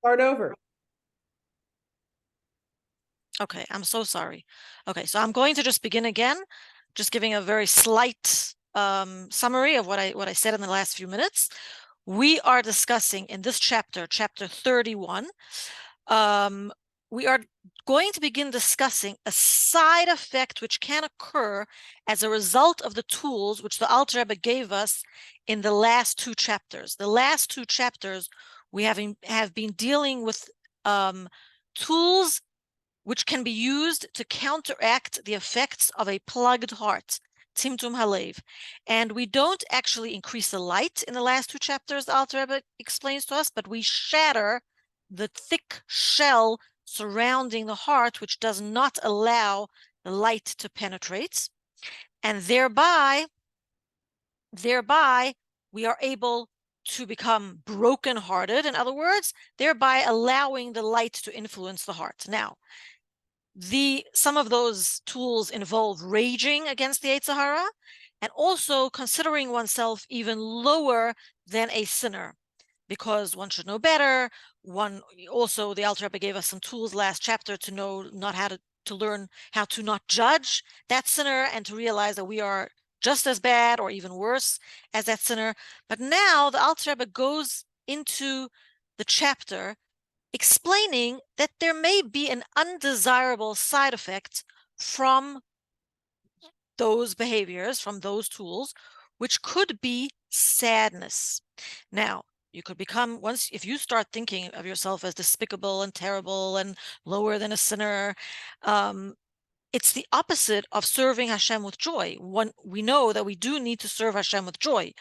Start over. Okay, I'm so sorry. Okay, so I'm going to just begin again, just giving a very slight summary of what I said in the last few minutes. We are discussing in this chapter, chapter 31, we are going to begin discussing a side effect which can occur as a result of the tools which the Alter Rebbe gave us in the last two chapters. The last two chapters, we have been dealing with tools which can be used to counteract the effects of a plugged heart, Tzimtzum Halev. And we don't actually increase the light in the last two chapters, the Alter Rebbe explains to us, but we shatter the thick shell surrounding the heart, which does not allow the light to penetrate. And thereby, we are able to become broken-hearted, in other words, thereby allowing the light to influence the heart. Now, some of those tools involve raging against the Yetzer Hara and also considering oneself even lower than a sinner, because one should know better. One also, the Alter Rebbe gave us some tools last chapter to know not how to learn how to not judge that sinner and to realize that we are just as bad or even worse as that sinner. But now the Alter Rebbe goes into the chapter explaining that there may be an undesirable side effect from those behaviors, from those tools, which could be sadness. Now, you could become, if you start thinking of yourself as despicable and terrible and lower than a sinner, it's the opposite of serving Hashem with joy. We know that we do need to serve Hashem with joy.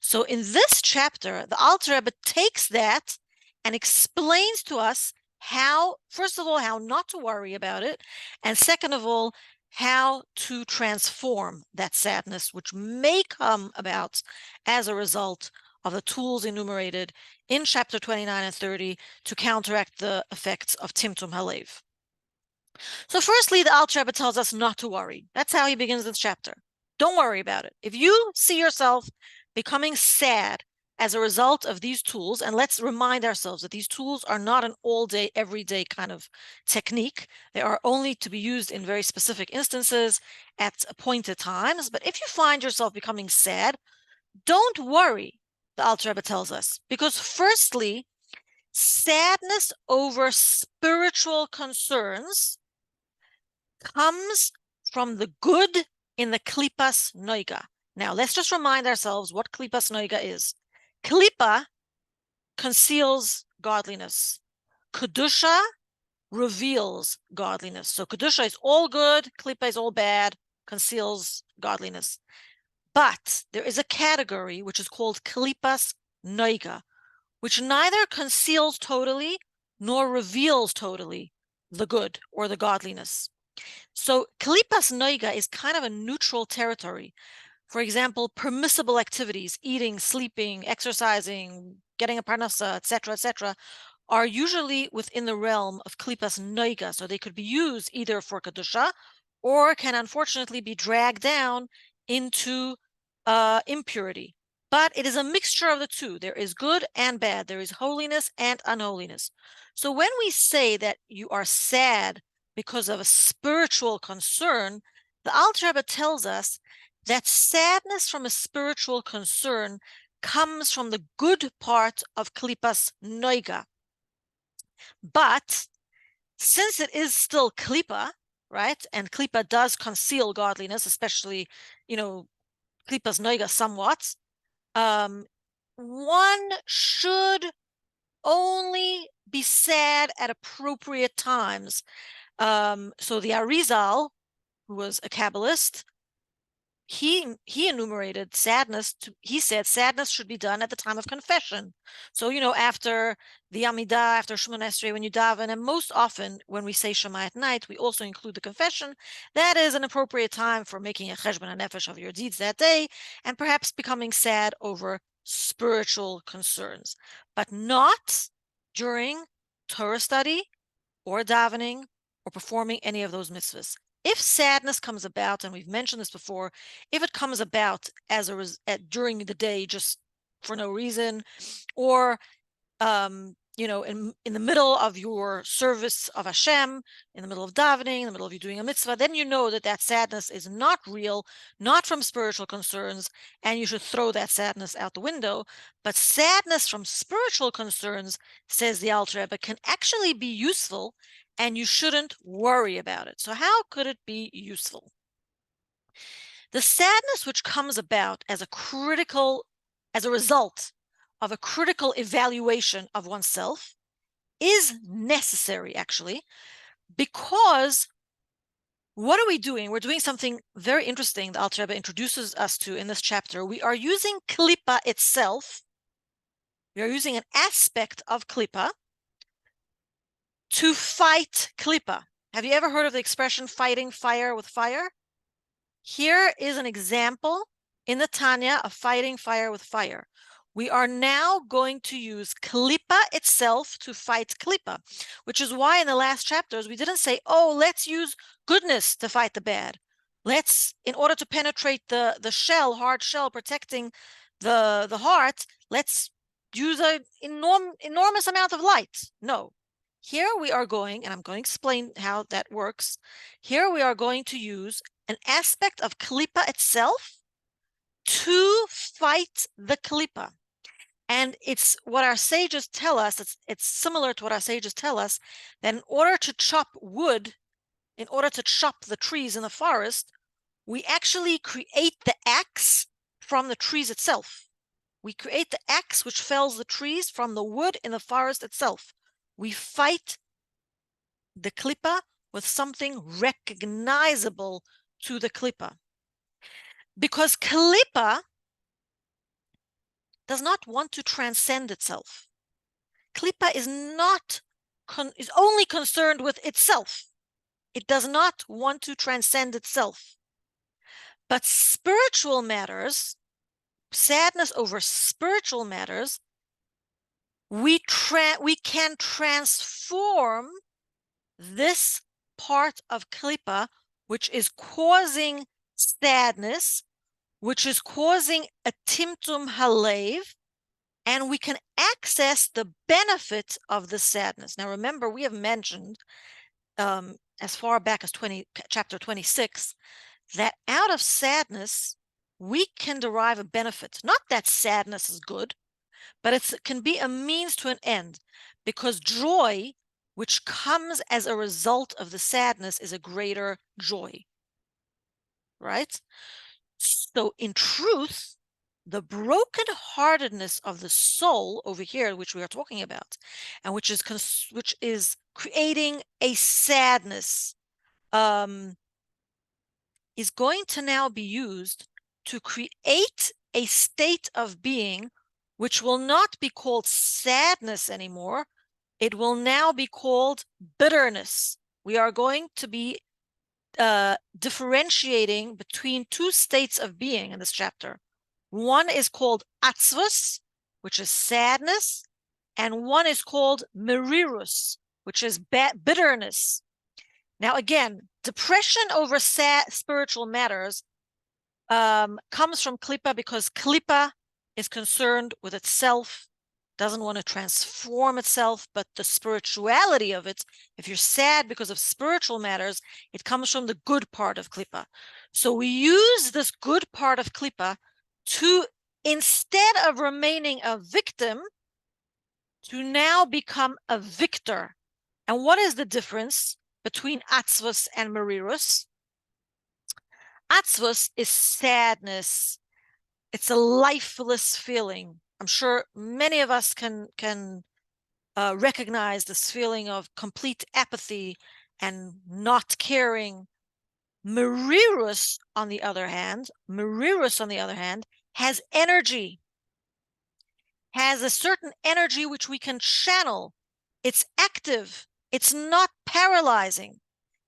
So in this chapter, the Alter Rebbe takes that and explains to us how, first of all, how not to worry about it, and second of all, how to transform that sadness, which may come about as a result of the tools enumerated in chapter 29 and 30 to counteract the effects of Tzimtzum Halev. So firstly, the Alter Rebbe tells us not to worry. That's how he begins this chapter. Don't worry about it. If you see yourself becoming sad as a result of these tools, and let's remind ourselves that these tools are not an all-day, everyday kind of technique. They are only to be used in very specific instances at appointed times. But if you find yourself becoming sad, don't worry, the Alter Rebbe tells us, because firstly, sadness over spiritual concerns comes from the good in the klipas noiga. Now, let's just remind ourselves what klipas noiga is. Klipa conceals godliness. Kedusha reveals godliness. So Kedusha is all good, klipa is all bad, conceals godliness. But there is a category which is called klipas noiga, which neither conceals totally nor reveals totally the good or the godliness. So klipas noiga is kind of a neutral territory. For example, permissible activities, eating, sleeping, exercising, getting a parnasa, etc., are usually within the realm of klipas noiga. So they could be used either for kedusha or can unfortunately be dragged down into impurity. But it is a mixture of the two. There is good and bad. There is holiness and unholiness. So when we say that you are sad because of a spiritual concern, the Alter Rebbe tells us that sadness from a spiritual concern comes from the good part of klipas noiga. But since it is still klipa, right, and klipa does conceal godliness, especially, klipas noiga somewhat, one should only be sad at appropriate times. So the Arizal, who was a Kabbalist, he enumerated sadness. He said sadness should be done at the time of confession. So, after the Amidah, after Shemoneh Esrei, when you daven, and most often when we say Shema at night, we also include the confession. That is an appropriate time for making a cheshbon hanefesh of your deeds that day, and perhaps becoming sad over spiritual concerns, but not during Torah study or davening or performing any of those mitzvahs. If sadness comes about, and we've mentioned this before, if it comes about during the day just for no reason, or in the middle of your service of Hashem, in the middle of davening, in the middle of you doing a mitzvah, then you know that that sadness is not real, not from spiritual concerns, and you should throw that sadness out the window. But sadness from spiritual concerns, says the Alter Rebbe, can actually be useful, and you shouldn't worry about it. So how could it be useful? The sadness which comes about as a result of a critical evaluation of oneself is necessary, actually, because what are we doing? We're doing something very interesting the Alter Rebbe introduces us to in this chapter. We are using Klippa itself. We are using an aspect of Klippa to fight Klippa. Have you ever heard of the expression fighting fire with fire? Here is an example in the Tanya of fighting fire with fire. We are now going to use Klippa itself to fight Klippa, which is why in the last chapters we didn't say, oh, let's use goodness to fight the bad. In order to penetrate the hard shell protecting the heart, let's use an enormous amount of light. No. Here we are going, and I'm going to explain how that works. Here we are going to use an aspect of Klippa itself to fight the Klippa. And it's what our sages tell us, it's similar to what our sages tell us, that in order to chop wood, in order to chop the trees in the forest, we actually create the axe from the trees itself. We create the axe which fells the trees from the wood in the forest itself. We fight the Klippa with something recognizable to the Klippa. Because Klippa does not want to transcend itself. Klippa is only concerned with itself. It does not want to transcend itself. But spiritual matters, sadness over spiritual matters, we can transform this part of Klippa, which is causing sadness, which is causing a timtum halev, and we can access the benefit of the sadness. Now, remember, we have mentioned as far back as chapter 26, that out of sadness, we can derive a benefit. Not that sadness is good, but it can be a means to an end, because joy, which comes as a result of the sadness, is a greater joy, right? So in truth, the brokenheartedness of the soul over here, which we are talking about, and which is creating a sadness, is going to now be used to create a state of being which will not be called sadness anymore. It will now be called bitterness. We are going to be differentiating between two states of being in this chapter. One is called atzvus, which is sadness, and one is called merirus, which is bitterness. Now, again, depression over spiritual matters comes from Klippa, because Klippa is concerned with itself, doesn't want to transform itself, but the spirituality of it, if you're sad because of spiritual matters, it comes from the good part of Klippa. So we use this good part of Klippa to, instead of remaining a victim, to now become a victor. And what is the difference between atzvus and merirus? Atzvus is sadness. It's a lifeless feeling. I'm sure many of us can recognize this feeling of complete apathy and not caring. Merirus, on the other hand, has energy, has a certain energy which we can channel. It's active. It's not paralyzing.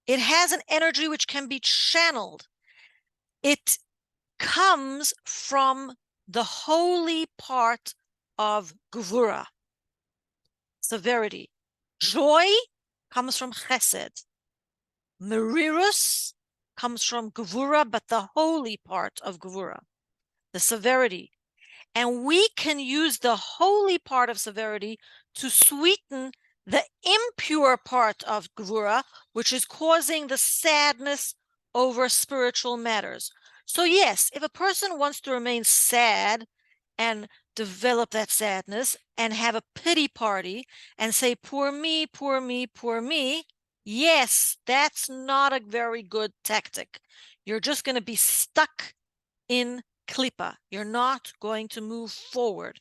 It has an energy which can be channeled. It comes from the holy part of Gevura, severity. Joy comes from Chesed. Merirus comes from Gevura, but the holy part of Gevura, the severity. And we can use the holy part of severity to sweeten the impure part of Gvura, which is causing the sadness over spiritual matters. So yes, if a person wants to remain sad and develop that sadness and have a pity party and say, poor me, poor me, poor me, yes, that's not a very good tactic. You're just going to be stuck in klipa. You're not going to move forward.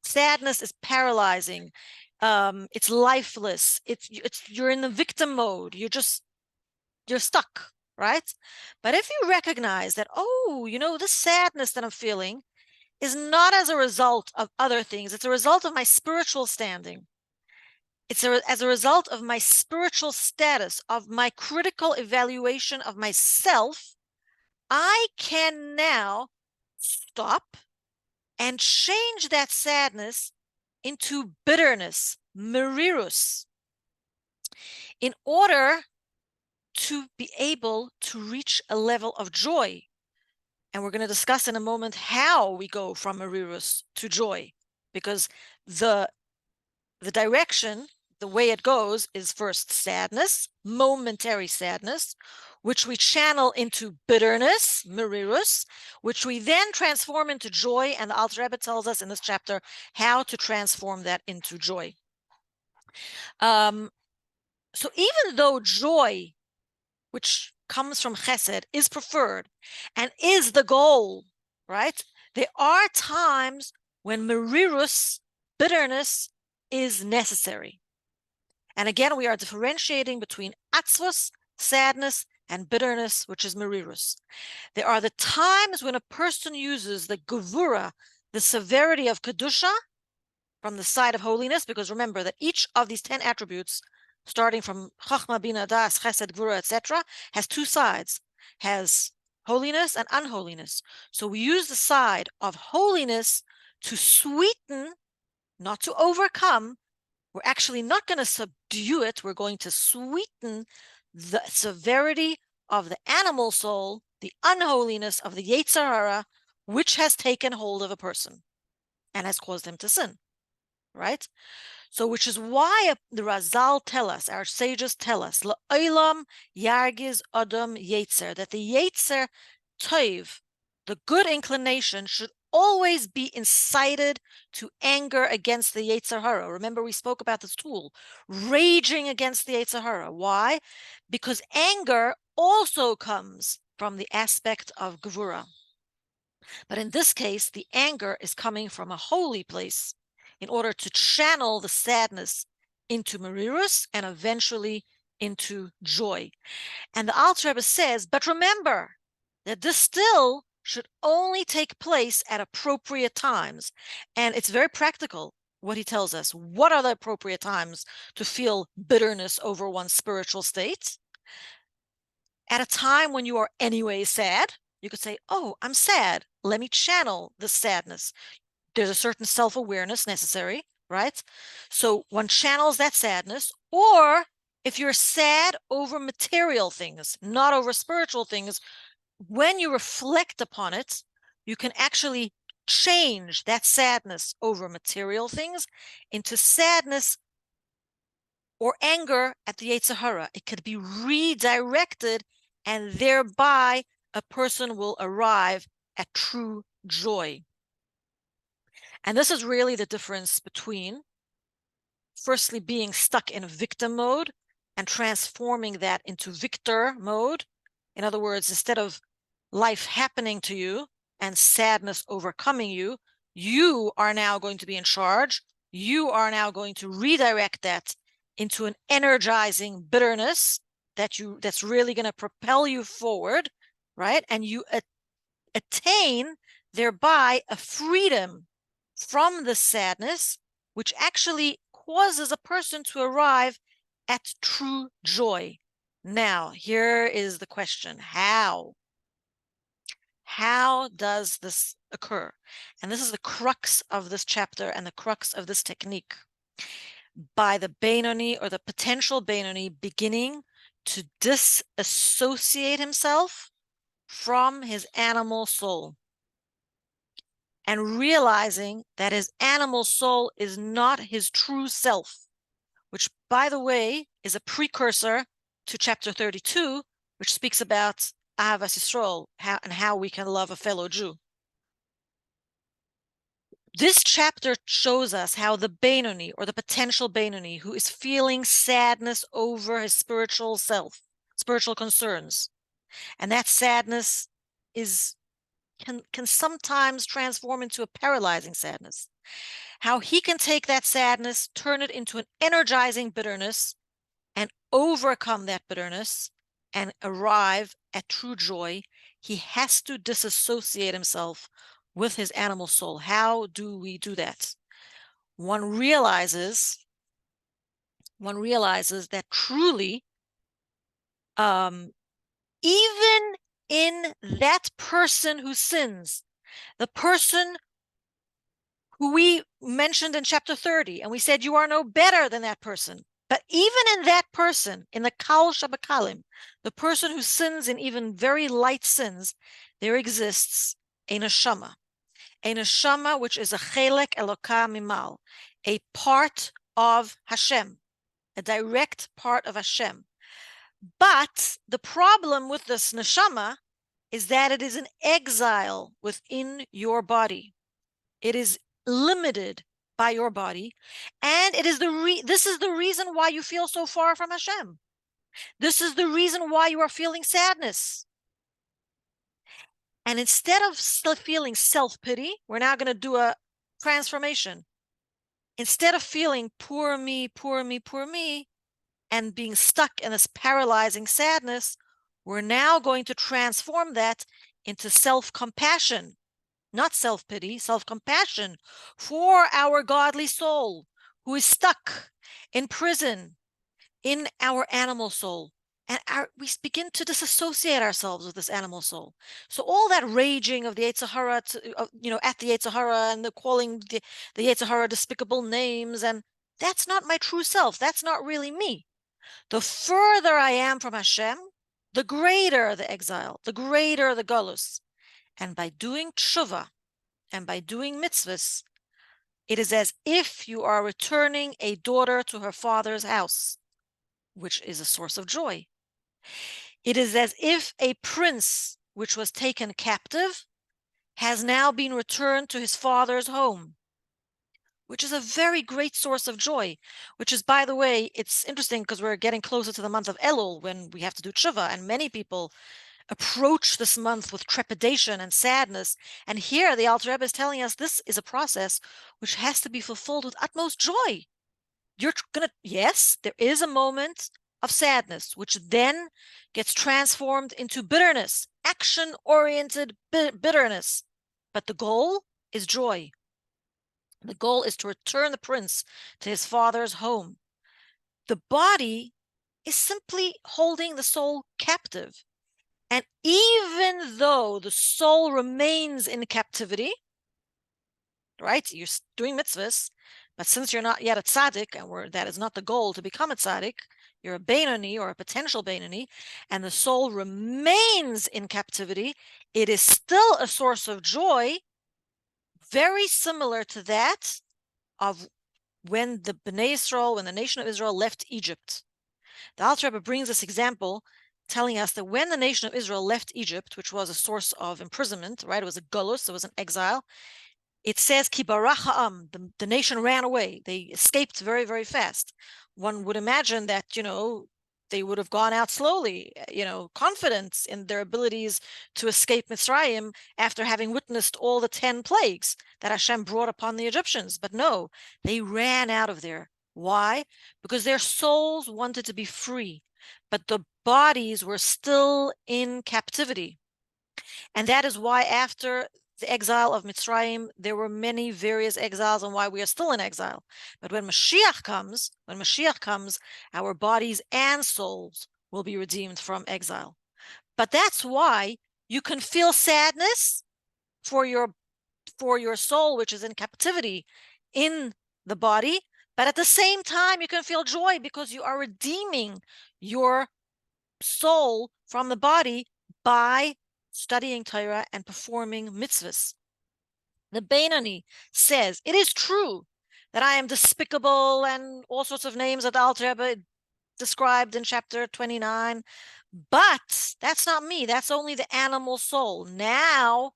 Sadness is paralyzing. It's lifeless. You're in the victim mode. You're stuck, right? But if you recognize that, oh, this sadness that I'm feeling is not as a result of other things, it's a result of my spiritual standing. As a result of my spiritual status, of my critical evaluation of myself, I can now stop and change that sadness into bitterness, merirus, in order to be able to reach a level of joy. And we're going to discuss in a moment how we go from merirus to joy, because the direction, the way it goes, is first sadness, momentary sadness, which we channel into bitterness, merirus, which we then transform into joy. And the Alter Rebbe tells us in this chapter how to transform that into joy. So even though joy, which comes from chesed, is preferred and is the goal, right? There are times when merirus, bitterness, is necessary. And again, we are differentiating between atzvus, sadness, and bitterness, which is merirus. There are the times when a person uses the gevura, the severity of kedusha, from the side of holiness, because remember that each of these 10 attributes, starting from chachma, bina, das, chesed, gvura, etc., has two sides, has holiness and unholiness. So we use the side of holiness to sweeten, not to overcome. We're actually not going to subdue it. We're going to sweeten the severity of the animal soul, the unholiness of the Yetzer Hara, which has taken hold of a person and has caused him to sin, right? So, which is why the Razal tell us, our sages tell us, La'olam yargiz adam Yetzer, that the Yetzer Toiv, the good inclination, should always be incited to anger against the Yetzer Hara. Remember, we spoke about this tool, raging against the Yetzer Hara. Why? Because anger also comes from the aspect of Gevura. But in this case, the anger is coming from a holy place in order to channel the sadness into merirus and eventually into joy. And the Alter Rebbe says, but remember that this still should only take place at appropriate times. And it's very practical what he tells us. What are the appropriate times to feel bitterness over one's spiritual state? At a time when you are anyway sad, you could say, oh, I'm sad. Let me channel the sadness. There's a certain self-awareness necessary, right? So one channels that sadness. Or if you're sad over material things, not over spiritual things, when you reflect upon it, you can actually change that sadness over material things into sadness or anger at the Yetzer Hara. It could be redirected, and thereby a person will arrive at true joy. And this is really the difference between, firstly, being stuck in victim mode and transforming that into victor mode. In other words, instead of life happening to you and sadness overcoming you, you are now going to be in charge. You are now going to redirect that into an energizing bitterness that's really going to propel you forward, right? And you attain thereby a freedom from the sadness, which actually causes a person to arrive at true joy. Now, here is the question: how? How does this occur? And this is the crux of this chapter and the crux of this technique. By the Benoni, or the potential Benoni, beginning to disassociate himself from his animal soul. and realizing that his animal soul is not his true self, which, by the way, is a precursor to chapter 32, which speaks about Ahavas Yisrael, how we can love a fellow Jew. This chapter shows us how the Benoni, or the potential Benoni, who is feeling sadness over his spiritual self, spiritual concerns, and that sadness can sometimes transform into a paralyzing sadness. How he can take that sadness, turn it into an energizing bitterness, and overcome that bitterness and arrive at true joy. He has to disassociate himself with his animal soul. How do we do that? One realizes that truly, even in that person who sins, the person who we mentioned in chapter 30, and we said you are no better than that person. But even in that person, in the Kal Shabakalim, the person who sins in even very light sins, there exists a neshama which is a chelek Eloka mimal, a part of Hashem, a direct part of Hashem. But the problem with this neshama is that it is in exile within your body. It is limited by your body, and it is this is the reason why you feel so far from Hashem. This is the reason why you are feeling sadness. And instead of feeling self-pity, we're now going to do a transformation. Instead of feeling poor me, poor me, poor me, and being stuck in this paralyzing sadness, we're now going to transform that into self-compassion. Not self-pity, self-compassion for our godly soul who is stuck in prison in our animal soul. And we begin to disassociate ourselves with this animal soul. So all that raging of the Yetzer Hara, at the Yetzer Hara, and the calling the Yetzer Hara despicable names, and that's not my true self. That's not really me. The further I am from Hashem, the greater the exile, the greater the galus. And by doing tshuva, and by doing mitzvahs, it is as if you are returning a daughter to her father's house, which is a source of joy. It is as if a prince which was taken captive has now been returned to his father's home, which is a very great source of joy, which is, by the way, it's interesting because we're getting closer to the month of Elul when we have to do tshuva, and many people approach this month with trepidation and sadness. And here the Alter Rebbe is telling us this is a process which has to be fulfilled with utmost joy. Yes, there is a moment of sadness, which then gets transformed into bitterness, action-oriented bitterness. But the goal is joy. The goal is to return the prince to his father's home. The body is simply holding the soul captive. And even though the soul remains in captivity, right? You're doing mitzvahs, but since you're not yet a tzaddik, and that is not the goal to become a tzaddik, you're a Benoni or a potential Benoni, and the soul remains in captivity, it is still a source of joy, very similar to that of when the Bnei Yisrael, when the nation of Israel left Egypt. The Alter Rebbe brings this example, telling us that when the nation of Israel left Egypt, which was a source of imprisonment, right? It was a galus, it was an exile. It says, Ki barach ha'am, the nation ran away. They escaped very, very fast. One would imagine that, they would have gone out slowly, confidence in their abilities to escape Mitzrayim after having witnessed all the 10 plagues that Hashem brought upon the Egyptians. But no, they ran out of there. Why? Because their souls wanted to be free, but the bodies were still in captivity. And that is why after the exile of Mitzrayim, there were many various exiles and why we are still in exile. But when Mashiach comes, our bodies and souls will be redeemed from exile. But that's why you can feel sadness for your soul, which is in captivity in the body, but at the same time, you can feel joy because you are redeeming your soul from the body by studying Torah and performing mitzvahs. The Beinoni says, it is true that I am despicable and all sorts of names that the Alter Rebbe described in chapter 29, but that's not me. That's only the animal soul. Now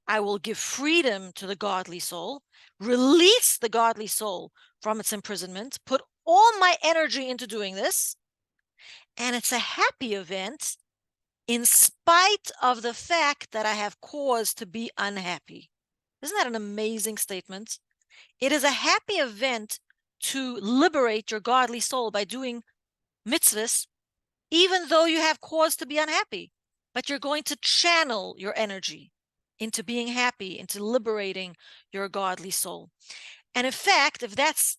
I will give freedom to the godly soul, release the godly soul from its imprisonment, put all my energy into doing this, and it's a happy event in spite of the fact that I have cause to be unhappy. Isn't that an amazing statement? It is a happy event to liberate your godly soul by doing mitzvahs, even though you have cause to be unhappy. But you're going to channel your energy into being happy, into liberating your godly soul. And in fact, if that's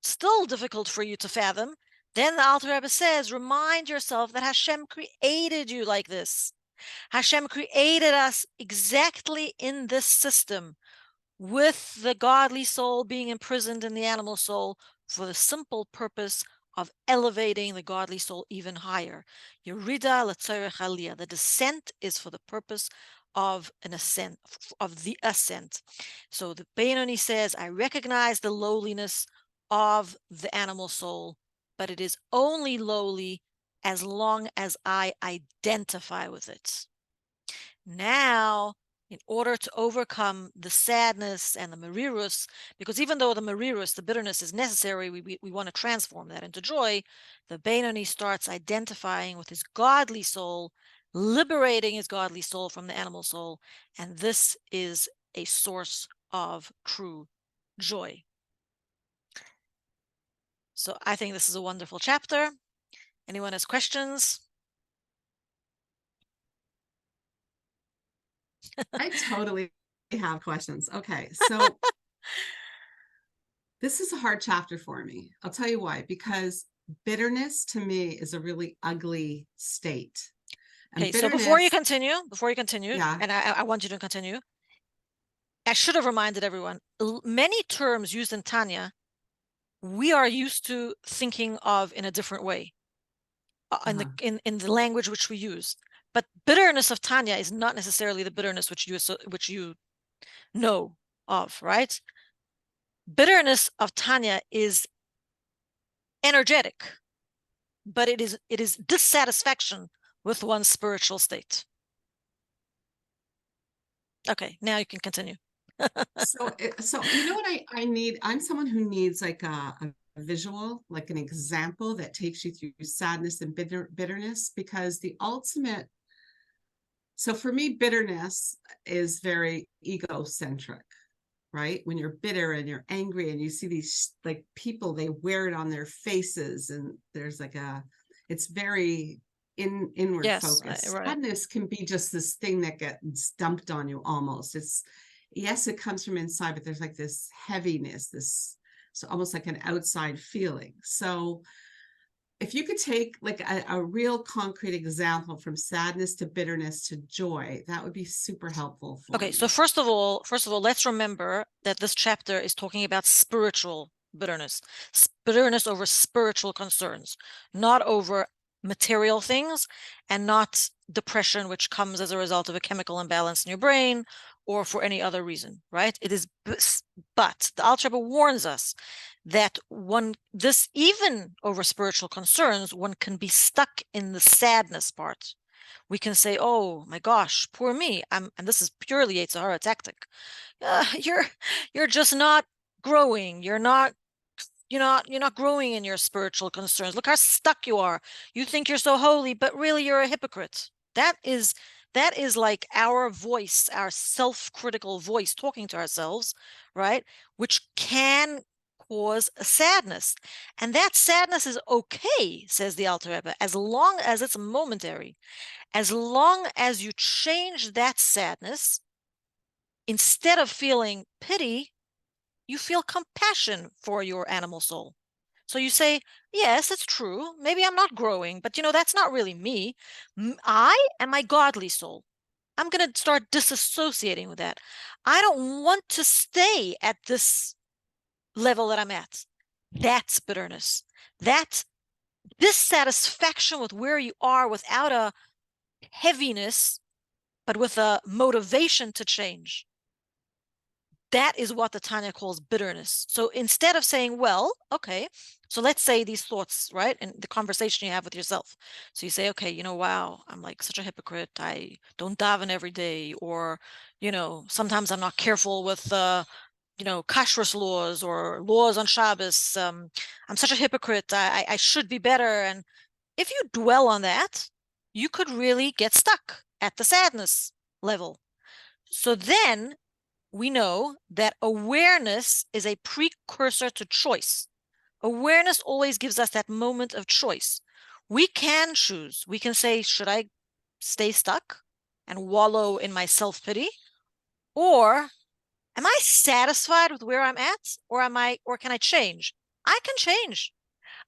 still difficult for you to fathom, then the Alter Rebbe says, remind yourself that Hashem created you like this. Hashem created us exactly in this system, with the godly soul being imprisoned in the animal soul, for the simple purpose of elevating the godly soul even higher. Yerida l'tzorech aliyah. The descent is for the purpose of an ascent, of the ascent. So the Beinoni says, I recognize the lowliness of the animal soul, but it is only lowly as long as I identify with it. Now, in order to overcome the sadness and the merirus, because even though the merirus, the bitterness, is necessary, we want to transform that into joy, the Beinoni starts identifying with his godly soul, liberating his godly soul from the animal soul, and this is a source of true joy. So I think this is a wonderful chapter. Anyone has questions? I totally have questions. Okay, so this is a hard chapter for me. I'll tell you why. Because bitterness to me is a really ugly state. And Okay, so before you bitterness, continue, yeah, and I want you to continue, I should have reminded everyone, many terms used in Tanya, we are used to thinking of in a different way, uh-huh. in the language which we use. But bitterness of Tanya is not necessarily the bitterness which you know of, right? Bitterness of Tanya is energetic, but it is dissatisfaction with one's spiritual state. Okay, now you can continue. So you know what I need? I'm someone who needs like a visual, like an example that takes you through sadness and bitterness, because the ultimate, so for me, bitterness is very egocentric, right? When you're bitter and you're angry and you see these like people, they wear it on their faces, and there's like it's very inward Yes, focus. right. Sadness can be just this thing that gets dumped on you almost. It's, yes, it comes from inside, but there's like this heaviness, this, so almost like an outside feeling. So if you could take like a real concrete example from sadness to bitterness to joy, that would be super helpful for Okay, so me. first of all, let's remember that this chapter is talking about spiritual bitterness, bitterness over spiritual concerns, not over material things, and not depression, which comes as a result of a chemical imbalance in your brain or for any other reason, right? It is, but the Alter Rebbe warns us that even over spiritual concerns, one can be stuck in the sadness part. We can say, "Oh my gosh, poor me." And this is purely Yetzer Hara tactic. You're just not growing. You're not growing in your spiritual concerns. Look how stuck you are. You think you're so holy, but really you're a hypocrite. That is like our voice, our self-critical voice talking to ourselves, right? Which can cause a sadness. And that sadness is okay, says the Alter Rebbe, as long as it's momentary. As long as you change that sadness, instead of feeling pity, you feel compassion for your animal soul. So you say, yes, it's true. Maybe I'm not growing, but that's not really me. I am my godly soul. I'm going to start disassociating with that. I don't want to stay at this level that I'm at. That's bitterness. That's dissatisfaction with where you are without a heaviness, but with a motivation to change. That is what the Tanya calls bitterness. So instead of saying, well, okay, so let's say these thoughts, right? And the conversation you have with yourself. So you say, okay, wow, I'm like such a hypocrite. I don't daven every day, or, sometimes I'm not careful with kashrus laws or laws on Shabbos. I'm such a hypocrite. I should be better. And if you dwell on that, you could really get stuck at the sadness level. So then we know that awareness is a precursor to choice. Awareness always gives us that moment of choice. We can choose. We can say, should I stay stuck and wallow in my self-pity? Or am I satisfied with where I'm at? Or can I change? I can change.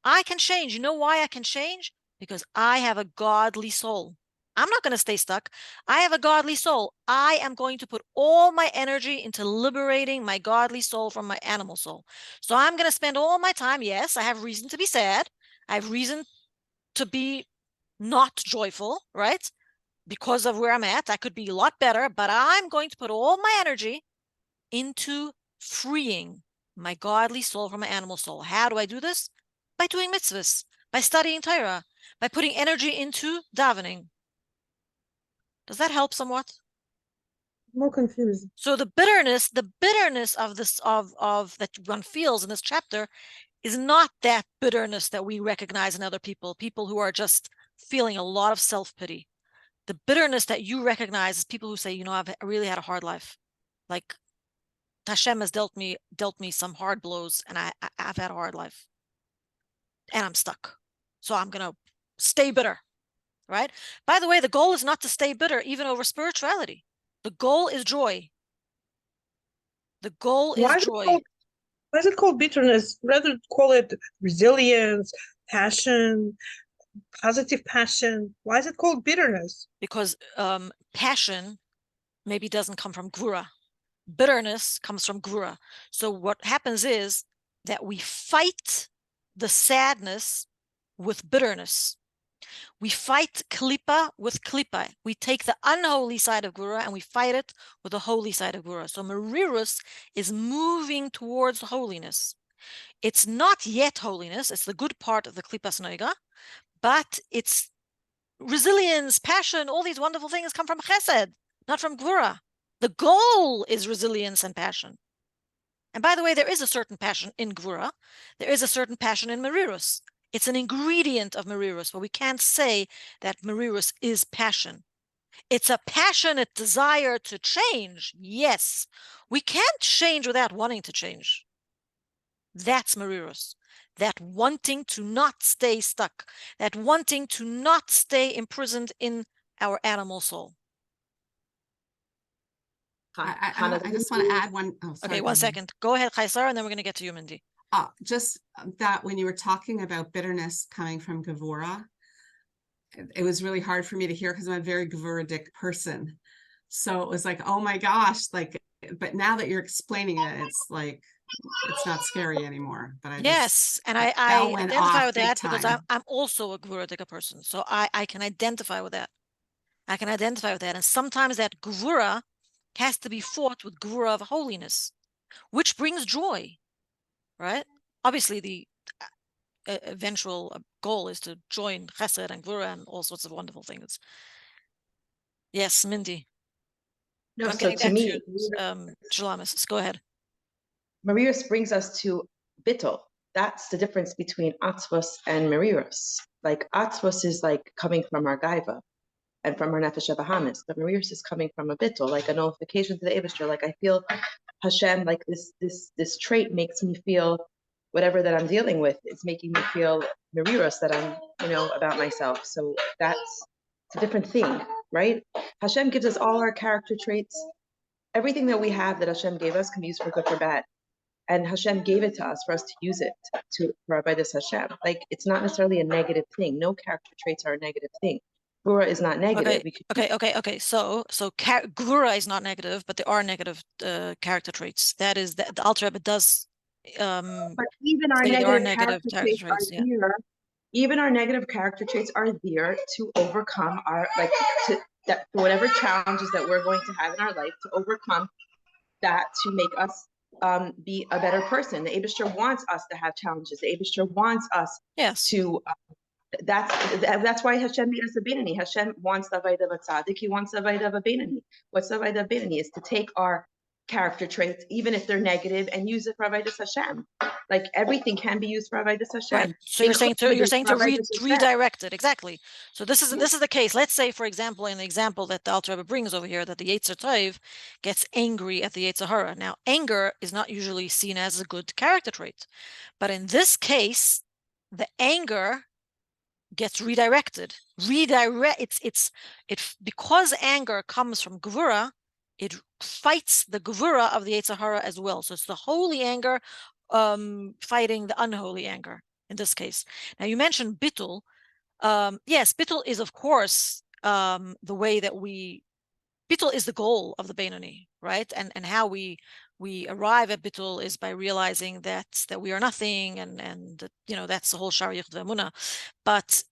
I can change. You know why I can change? Because I have a godly soul. I'm not going to stay stuck. I have a godly soul. I am going to put all my energy into liberating my godly soul from my animal soul. So I'm going to spend all my time. Yes, I have reason to be sad. I have reason to be not joyful, right? Because of where I'm at. I could be a lot better, but I'm going to put all my energy into freeing my godly soul from my animal soul. How do I do this? By doing mitzvahs, by studying Torah, by putting energy into davening. Does that help somewhat? More confused. So the bitterness of this of that one feels in this chapter is not that bitterness that we recognize in other people who are just feeling a lot of self-pity. The bitterness that you recognize is people who say, I've really had a hard life. Like Hashem has dealt me some hard blows, and I've had a hard life, and I'm stuck. So I'm gonna stay bitter, right? By the way, the goal is not to stay bitter, even over spirituality. The goal is joy. The goal is joy. Why is it called bitterness? Rather call it resilience, passion, positive passion. Why is it called bitterness? Because passion maybe doesn't come from gvura. Bitterness comes from gvura. So what happens is that we fight the sadness with bitterness. We fight klipa with klipa. We take the unholy side of gvura and we fight it with the holy side of gvura. So merirus is moving towards holiness. It's not yet holiness. It's the good part of the klipas noiga, but it's resilience, passion, all these wonderful things come from chesed, not from gvura. The goal is resilience and passion. And by the way, there is a certain passion in gvura. There is a certain passion in merirus. It's an ingredient of merirus, but we can't say that merirus is passion. It's a passionate desire to change. Yes, we can't change without wanting to change. That's merirus. That wanting to not stay stuck, that wanting to not stay imprisoned in our animal soul. I just want to add one. Oh, sorry. Okay, 1 second. Go ahead, Kaisar, and then we're going to get to you, Mindy. Just that when you were talking about bitterness coming from Gevura, it was really hard for me to hear because I'm a very Gevuridic person. So it was like, oh my gosh, but now that you're explaining it, it's like, it's not scary anymore. But and I identify with that because I'm also a Gvura person. So I can identify with that. I can identify with that. And sometimes that Gvura has to be fought with Gvura of holiness, which brings joy, right? Obviously, the eventual goal is to join Chesed and Gvura and all sorts of wonderful things. Yes, Mindy. No, I'm so to me, Shalamis, go ahead. Marius brings us to bittul. That's the difference between atzvos and Marius. Like atzvos is like coming from our gaiva and from our nefesh habahamis, but Marius is coming from a bittul, like a nullification to the Eibishter. Like I feel Hashem, like this trait makes me feel whatever that I'm dealing with. It's making me feel Marius that I'm, about myself. So that's a different thing, right? Hashem gives us all our character traits. Everything that we have that Hashem gave us can be used for good or bad. And Hashem gave it to us for us to use it for Avodas Hashem. Like it's not necessarily a negative thing. No character traits are a negative thing. Gvura is not negative. Okay. So Gvura is not negative, but there are negative character traits. That is that the Alter Rebbe does. But even our negative character traits are there. Even our negative character traits are there to overcome our whatever challenges that we're going to have in our life to overcome that to make us be a better person. The Abishter wants us to have challenges. The Abishter wants us Yes. to that's why Hashem made us a Benini. Hashem wants the Avodah of a tzaddik. He wants the Avodah of a Benini. What's the Avodah of Benini? Is to take our character traits, even if they're negative, and use it for Avodah Hashem. Like everything can be used for Avodah Hashem. Right. So you're saying to redirect it. Exactly. So this is the case. Let's say, for example, in the example that the Alter Rebbe brings over here, that the Yetzer Tov gets angry at the Yetzer Hara. Now, anger is not usually seen as a good character trait, but in this case, the anger gets redirected. Because anger comes from Gevura, it fights the Gevura of the Yetzer Hara as well. So it's the holy anger fighting the unholy anger in this case. Now you mentioned Bittul. Yes, Bittul is of course the way that Bittul is the goal of the Beinoni, right? And how we arrive at Bittul is by realizing that we are nothing, and that's the whole Shar Yichud V'Emunah. But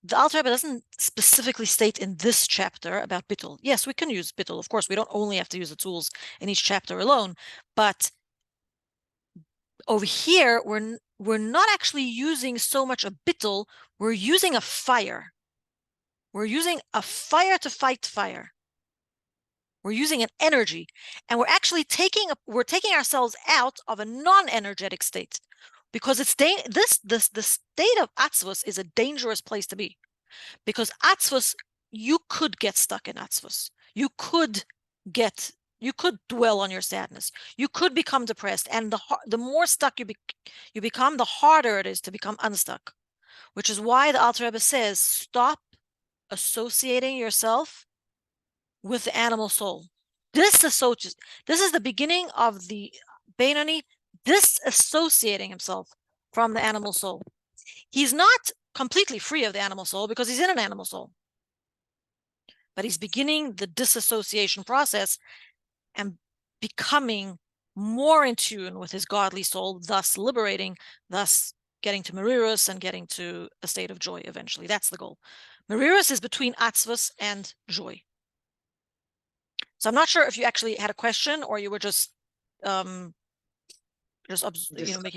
the Alter Rebbe doesn't specifically state in this chapter about Bittul. Yes, we can use Bittul. Of course, we don't only have to use the tools in each chapter alone, but over here, we're not actually using so much a Bittul, we're using a fire. We're using a fire to fight fire. We're using an energy, and we're actually taking ourselves out of a non-energetic state, because it's the state of Atzvus is a dangerous place to be, because Atzvus, you could get stuck in Atzvus. You could dwell on your sadness. You could become depressed, and the more stuck you become, the harder it is to become unstuck. Which is why the Alter Rebbe says, stop associating yourself with the animal soul. This is the beginning of the Beinoni disassociating himself from the animal soul. He's not completely free of the animal soul because he's in an animal soul, but he's beginning the disassociation process and becoming more in tune with his godly soul, thus liberating, thus getting to Merirus and getting to a state of joy eventually. That's the goal. Merirus is between Atzvus and joy. So I'm not sure if you actually had a question or you were just making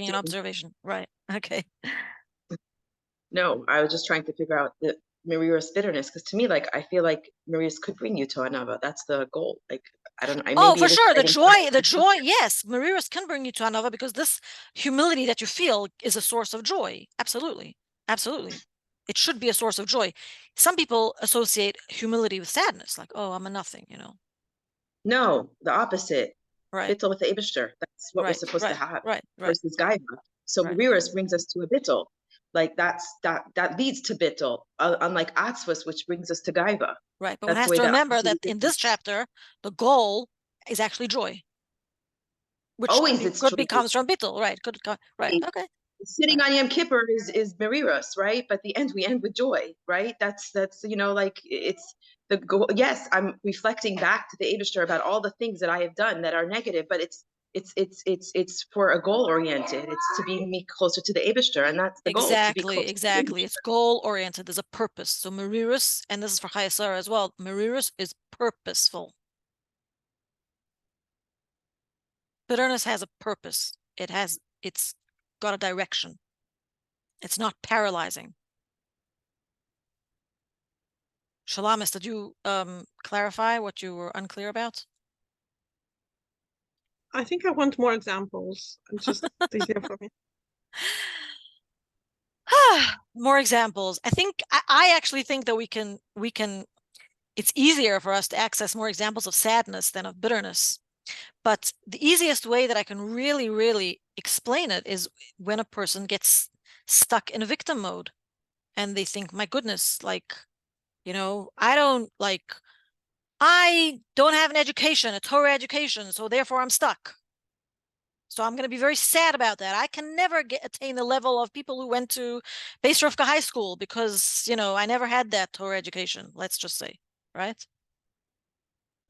an observation. Right. Okay. No, I was just trying to figure out the Maria's bitterness, because to me, like, I feel like Maria's could bring you to Anava. That's the goal. Like, I don't know. Oh, for sure. The joy, yes. Maria's can bring you to Anava, because this humility that you feel is a source of joy. Absolutely. Absolutely. It should be a source of joy. Some people associate humility with sadness, like, oh, I'm a nothing, No, the opposite. Right. Bittul with the Abishter. That's what we're supposed to have. Right. Versus Gaiva. So Maria's brings us to a Bittul. Like that leads to Bittul, unlike Atzvus, which brings us to Gaiva. Right, but one has to remember that in this chapter, the goal is actually joy, which comes from Bittul, right? Right. Okay. Sitting on Yom Kippur is Meriros, right? But the end, we end with joy, right? That's like it's the goal. Yes, I'm reflecting back to the Abishter about all the things that I have done that are negative, but it's for a goal oriented. It's to be me closer to the Abishter, and that's the goal. Exactly. It's goal oriented. There's a purpose. So Merirus, and this is for Chayasara as well. Merirus is purposeful. Bitterness has a purpose. It's got a direction. It's not paralyzing. Shalamis, did you clarify what you were unclear about? I think I want more examples. It's just easier for me. More examples. I actually think that we can it's easier for us to access more examples of sadness than of bitterness. But the easiest way that I can really, really explain it is when a person gets stuck in a victim mode and they think, my goodness, like, I don't have an education, a Torah education, so therefore I'm stuck. So I'm going to be very sad about that. I can never attain the level of people who went to Beis Rivka High School because, I never had that Torah education, let's just say, right?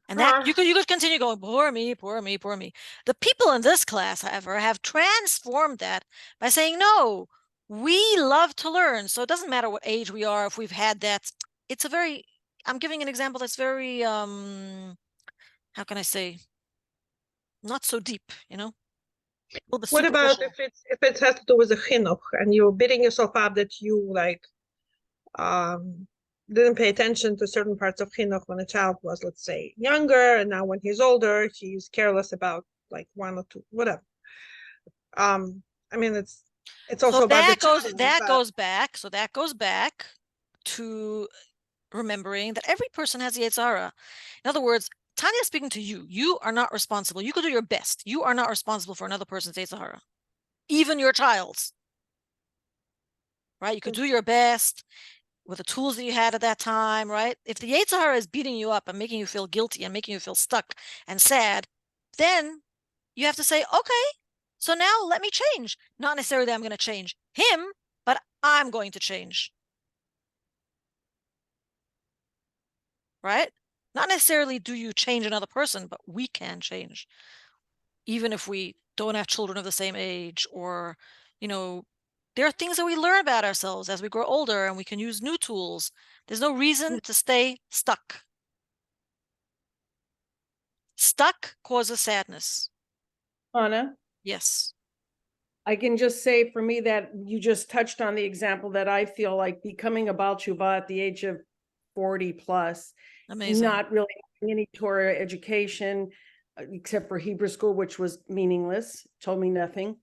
And that you could continue going, poor me, poor me, poor me. The people in this class, however, have transformed that by saying, no, we love to learn. So it doesn't matter what age we are, if we've had that. I'm giving an example that's very, how can I say? Not so deep, you know, a little bit What about superficial. if it has to do with a chinuch and you're beating yourself up that you like didn't pay attention to certain parts of chinuch when a child was, let's say, younger, and now when he's older, he's careless about like one or two, whatever. I mean, it's also So about the that goes child, that but goes back. So that goes back to remembering that every person has the Yetzer Hara. In other words, Tanya is speaking to you. You are not responsible. You could do your best. You are not responsible for another person's Yetzer Hara, even your child's. Right? You could do your best with the tools that you had at that time, right? If the Yetzer Hara is beating you up and making you feel guilty and making you feel stuck and sad, then you have to say, okay, so now let me change. Not necessarily that I'm going to change him, but I'm going to change. Right? Not necessarily do you change another person, but we can change. Even if we don't have children of the same age, or, you know, there are things that we learn about ourselves as we grow older and we can use new tools. There's no reason to stay stuck. Stuck causes sadness. Anna, Yes. I can just say for me that you just touched on the example that I feel like becoming a Baal Tshuva at the age of 40 plus, Amazing. not really having any Torah education, except for Hebrew school, which was meaningless, told me nothing,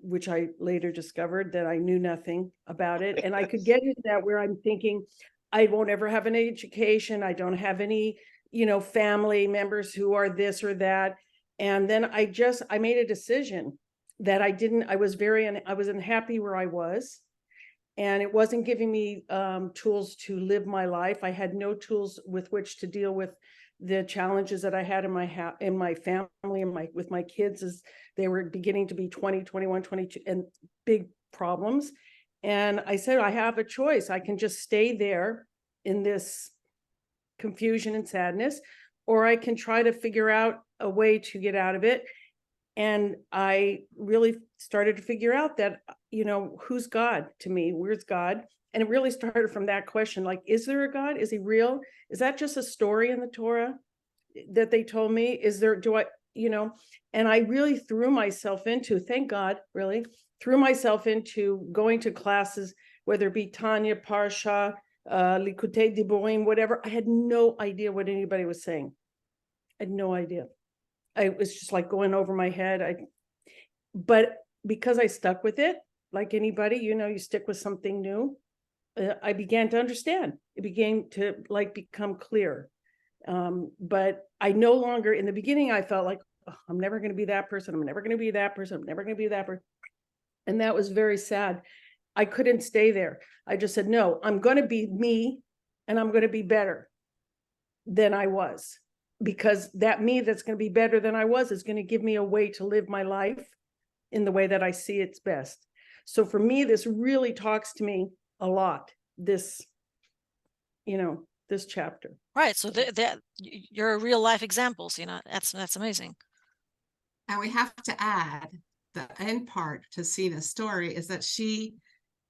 which I later discovered that I knew nothing about it. And I could get into that where I'm thinking, I won't ever have an education. I don't have any, family members who are this or that. And then I made a decision that I was unhappy where I was. And it wasn't giving me tools to live my life. I had no tools with which to deal with the challenges that I had in my family and with my kids as they were beginning to be 20, 21, 22, and big problems. And I said, I have a choice. I can just stay there in this confusion and sadness, or I can try to figure out a way to get out of it. And I really started to figure out that, who's God to me? Where's God? And it really started from that question, like, is there a God? Is he real? Is that just a story in the Torah that they told me? And I really threw myself into, thank God, really threw myself into going to classes, whether it be Tanya, Parsha, Likutei Diborim, whatever. I had no idea what anybody was saying. I had no idea. It was just like going over my head. But because I stuck with it, like anybody, you stick with something new, I began to understand. It began to become clear. But I no longer, in the beginning, I felt like, oh, I'm never going to be that person. I'm never going to be that person. I'm never going to be that person. And that was very sad. I couldn't stay there. I just said, no, I'm going to be me, and I'm going to be better than I was. Because that me that's going to be better than I was is going to give me a way to live my life in the way that I see it's best. So for me, this really talks to me a lot, this chapter. Right. So you're real life examples, that's amazing. And we have to add the end part to Sina's story is that she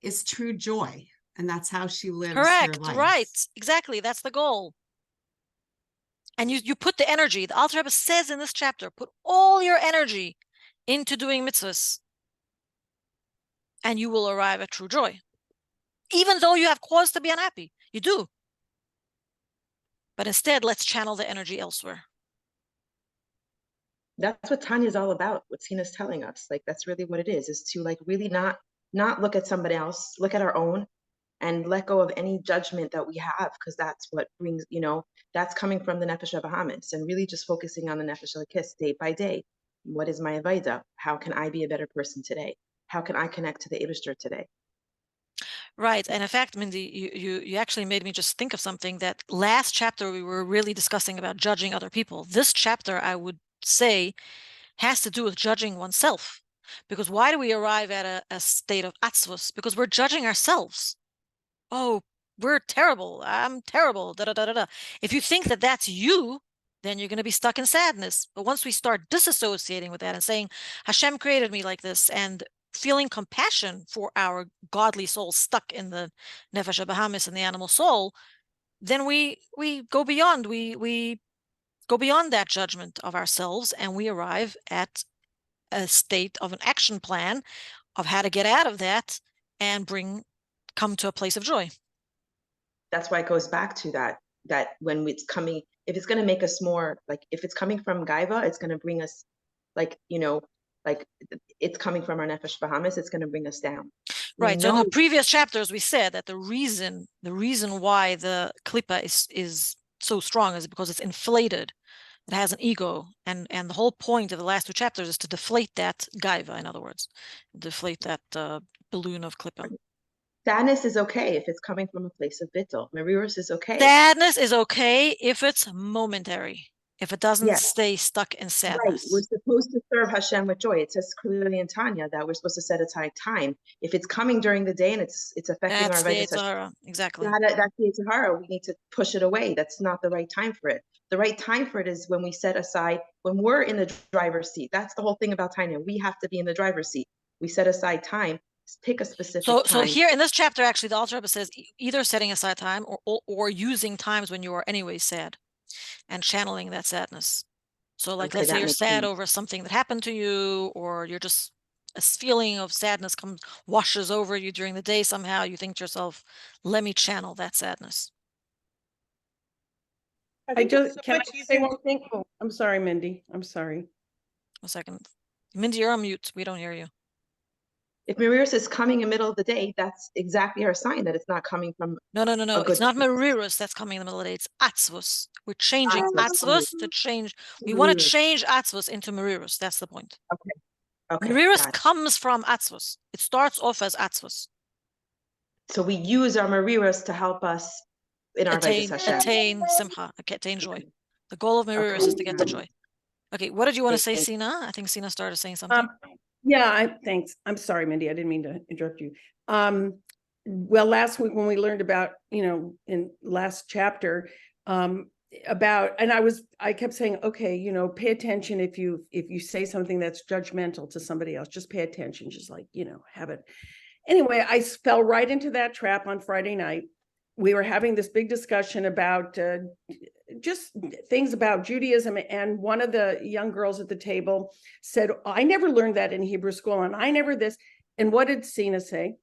is true joy, and that's how she lives her Correct. life. Right. Exactly. That's the goal. And you put the energy, the Alter Rebbe says in this chapter, put all your energy into doing mitzvahs, and you will arrive at true joy. Even though you have cause to be unhappy, you do. But instead, let's channel the energy elsewhere. That's what Tanya's all about, what Sina's telling us. Like, that's really what it is to like really not look at somebody else, look at our own, and let go of any judgment that we have, because that's what brings, that's coming from the Nefesh HaBahamis, and really just focusing on the Nefesh HaLekis day by day. What is my Avaida? How can I be a better person today? How can I connect to the Eibishter today? Right. And in fact, Mindy, you actually made me just think of something. That last chapter, we were really discussing about judging other people. This chapter, I would say, has to do with judging oneself. Because why do we arrive at a state of atzvus? Because we're judging ourselves. Oh, we're terrible. I'm terrible. Da, da, da, da, da. If you think that that's you, then you're going to be stuck in sadness. But once we start disassociating with that and saying, Hashem created me like this, and feeling compassion for our godly soul stuck in the nefesh habahamis and the animal soul, then we go beyond. We go beyond that judgment of ourselves, and we arrive at a state of an action plan of how to get out of that and come to a place of joy. That's why it goes back to that when it's coming, if it's going to make us more, like if it's coming from Gaiva, it's going to bring us, like, like it's coming from our Nefesh Bahamas, it's going to bring us down. Right. So in the previous chapters, we said that the reason why the klippa is so strong is because it's inflated. It has an ego, and the whole point of the last 2 chapters is to deflate that gaiva. In other words, deflate that balloon of klippa. Sadness is okay if it's coming from a place of bittul. Merirus is okay. Sadness is okay if it's momentary, if it doesn't Yes. stay stuck in Right. sadness. We're supposed to serve Hashem with joy. It says clearly in Tanya that we're supposed to set aside time. If it's coming during the day and it's affecting That's our the Vedas, Yitzhara, exactly. that's the Yitzhara. We need to push it away. That's not the right time for it. The right time for it is when we set aside, when we're in the driver's seat. That's the whole thing about Tanya. We have to be in the driver's seat. We set aside time. Pick a specific time. So here in this chapter, actually, the Alter Rebbe says either setting aside time or using times when you are anyway sad and channeling that sadness. So like, let's say you're sad over something that happened to you, or you're just, a feeling of sadness washes over you during the day somehow. You think to yourself, let me channel that sadness. I just can I say one thing? Oh, I'm sorry, Mindy. I'm sorry. A second. Mindy, you're on mute. We don't hear you. If Merirus is coming in the middle of the day, that's exactly our sign that it's not coming from. No. It's not Merirus that's coming in the middle of the day. It's Atzvus. We're changing Atzvus to change. We want to change Atzvus into Merirus. That's the point. Okay. Merirus comes from Atzvus. It starts off as Atzvus. So we use our Merirus to help us in our attain simcha, attain joy. The goal of Merirus is to get to joy. Okay, what did you want to say, Sina? I think Sina started saying something. Yeah, thanks. I'm sorry, Mindy. I didn't mean to interrupt you. Well, last week when we learned about, in last chapter, about, and I kept saying, okay, pay attention if you say something that's judgmental to somebody else, just pay attention, just like, have it. Anyway, I fell right into that trap on Friday night. We were having this big discussion about just things about Judaism. And one of the young girls at the table said, I never learned that in Hebrew school, and I never this. And what did Sina say?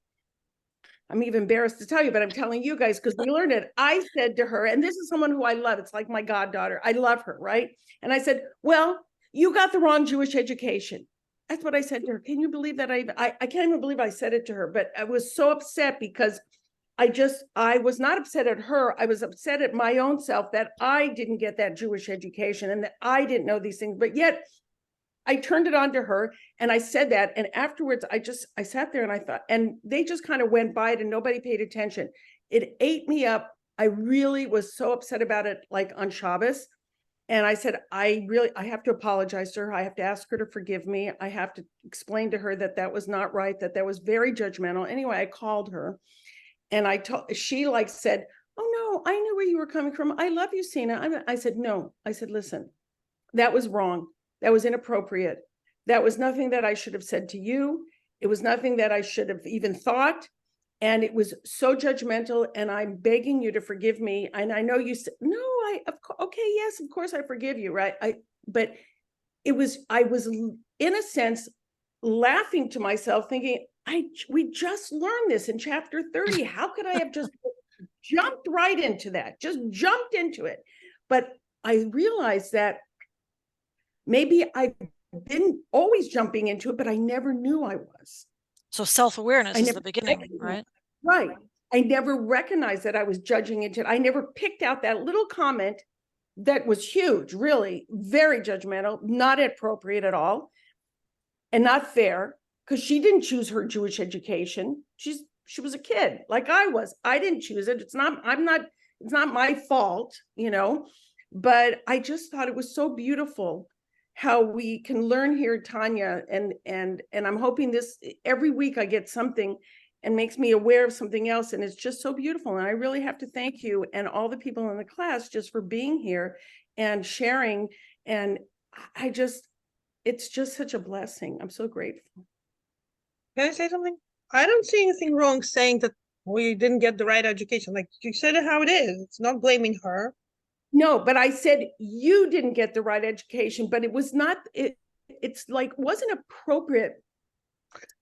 I'm even embarrassed to tell you, but I'm telling you guys because we learned it. I said to her, and this is someone who I love. It's like my goddaughter. I love her, right? And I said, well, you got the wrong Jewish education. That's what I said to her. Can you believe that? I can't even believe I said it to her, but I was so upset because I was not upset at her. I was upset at my own self that I didn't get that Jewish education and that I didn't know these things, but yet I turned it on to her and I said that. And afterwards, I sat there and I thought, and they just kind of went by it and nobody paid attention. It ate me up. I really was so upset about it, like on Shabbos. And I said, I have to apologize to her. I have to ask her to forgive me. I have to explain to her that was not right, that was very judgmental. Anyway, I called her. And she said, oh no, I knew where you were coming from. I love you, Sina. I said, no. I said, listen, that was wrong. That was inappropriate. That was nothing that I should have said to you. It was nothing that I should have even thought. And it was so judgmental. And I'm begging you to forgive me. And I know you said, no, okay, yes, of course I forgive you, right? But I was in a sense laughing to myself thinking, we just learned this in chapter 30. How could I have just jumped right into that? Just jumped into it. But I realized that maybe I've been always jumping into it, but I never knew I was. So self-awareness is the beginning, right? Right. I never recognized that I was judging into it. I never picked out that little comment that was huge, really, very judgmental, not appropriate at all, and not fair. Because she didn't choose her Jewish education. She was a kid like I was. I didn't choose it. It's not my fault, but I just thought it was so beautiful how we can learn here, Tanya. And I'm hoping this every week I get something and makes me aware of something else. And it's just so beautiful. And I really have to thank you and all the people in the class just for being here and sharing. And it's just such a blessing. I'm so grateful. Can I say something? I don't see anything wrong saying that we didn't get the right education. Like you said it how it is. It's not blaming her. No, but I said you didn't get the right education, but it was not, it's like, wasn't appropriate.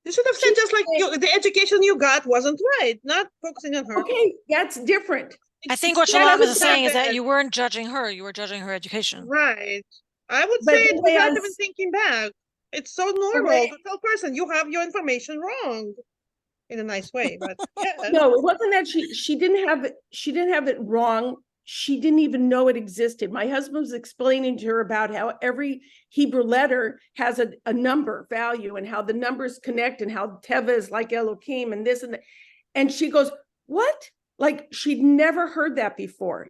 You should have said just like the education you got wasn't right, not focusing on her. Okay, that's different. I think what Yeah, Shalom that is was saying is that bad. you weren't judging her, you were judging her education. Right. I would But say it the way without I even thinking back. It's so way- normal to tell person you have your information wrong in a nice way, but yeah. No, it wasn't that she didn't have it wrong. She didn't even know it existed. My husband was explaining to her about how every Hebrew letter has a number value and how the numbers connect and how Teva is like Elohim and this and that. And she goes, what? Like she'd never heard that before,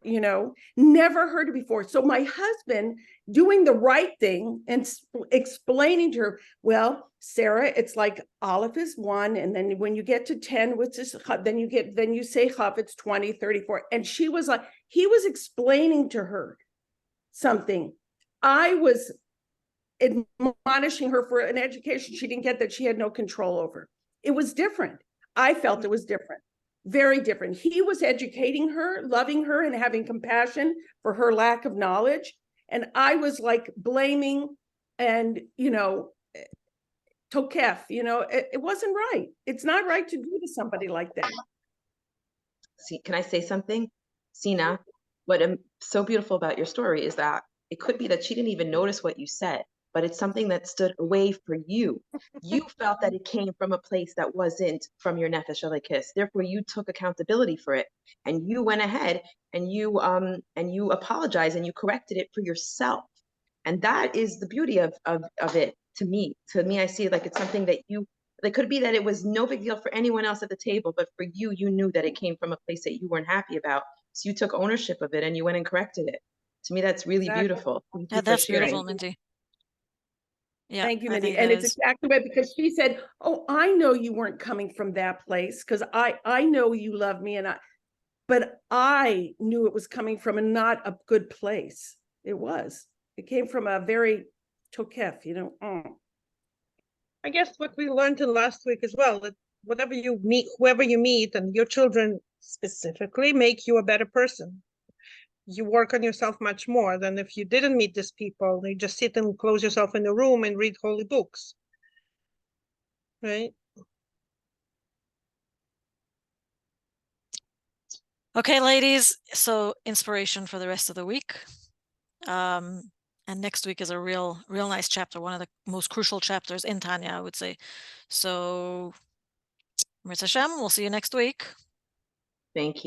never heard it before. So my husband doing the right thing and explaining to her, well, Sarah, it's like Aleph is 1, and then when you get to 10, which is then you say Chav, it's 20, 34. And she was like, he was explaining to her something. I was admonishing her for an education she didn't get that she had no control over. It was different. I felt it was different, very different. He was educating her, loving her, and having compassion for her lack of knowledge. And I was like blaming and, tokef, it wasn't right. It's not right to do to somebody like that. See, can I say something? Sina, what so beautiful about your story is that it could be that she didn't even notice what you said, but it's something that stood away for you. You felt that it came from a place that wasn't from your nefesh elokis. Therefore, you took accountability for it, and you went ahead and you apologized and you corrected it for yourself. And that is the beauty of it to me. To me, I see it like it's something that it could be that it was no big deal for anyone else at the table, but for you, you knew that it came from a place that you weren't happy about. So you took ownership of it and you went and corrected it. To me, that's really Exactly. beautiful. Thank you Yeah, for that's sharing. beautiful, Minty. Yeah, Thank you, I Mindy. think And that it's is. exactly right, because she said, oh, I know you weren't coming from that place because I know you love me, but I knew it was coming from not a good place. It came from a very tokef, I guess what we learned in last week as well, that whatever you meet, whoever you meet, and your children specifically make you a better person. You work on yourself much more than if you didn't meet these people. You just sit and close yourself in a room and read holy books. Right? Okay, ladies, so inspiration for the rest of the week. And next week is a real nice chapter, one of the most crucial chapters in Tanya, I would say. So, Mirza Hashem, we'll see you next week. Thank you.